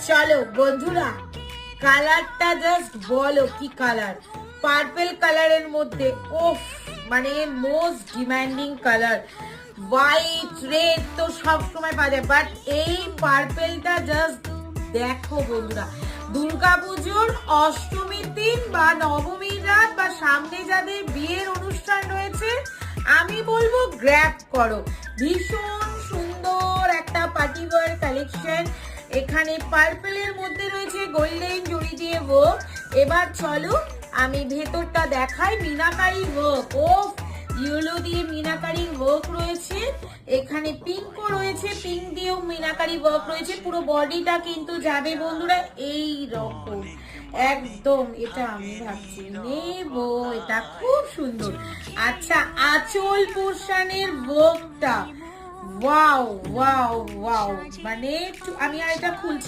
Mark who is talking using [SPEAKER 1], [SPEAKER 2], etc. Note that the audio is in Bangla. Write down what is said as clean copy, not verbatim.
[SPEAKER 1] চলো বন্ধুরা, কালারটা জাস্ট বলো কি কালার। পার্পল কালারের মধ্যে ওফ, মানে most demanding colour. White red তো সব সময় পাওয়া যায়, বাট এই পার্পলটা জাস্ট দেখো বন্ধুরা। দুর্গাপুজোর অষ্টমীর দিন বা নবমীর রাত বা সামনে যাদের বিয়ের অনুষ্ঠান রয়েছে, আমি বলবো গ্র্যাব করো। ভীষণ সুন্দর একটা পার্টি ওয়্যার কালেকশন। এখানে পার্পলের মধ্যে রয়েছে গোল্ডেন জড়ি দিয়ে ওয়ার্ক। এবার চলো আমি ভেতরটা দেখাই। মিনাকারি ওয়ার্ক, ও ইয়েলো দিয়ে মিনাকারি ওয়ার্ক রয়েছে, এখানে পিঙ্কও রয়েছে, পিঙ্ক দিয়েও মিনাকারি ওয়ার্ক রয়েছে। পুরো বডিটা কিন্তু যাবে বন্ধুরা এই রকম একদম। এটা আমি ভাবছি নেব, এটা খুব সুন্দর। আচ্ছা, আঁচল পোর্শনের ওয়ার্কটা ওয়াও ওয়াও ওয়াও, মানে আমি আর এটা খুলছি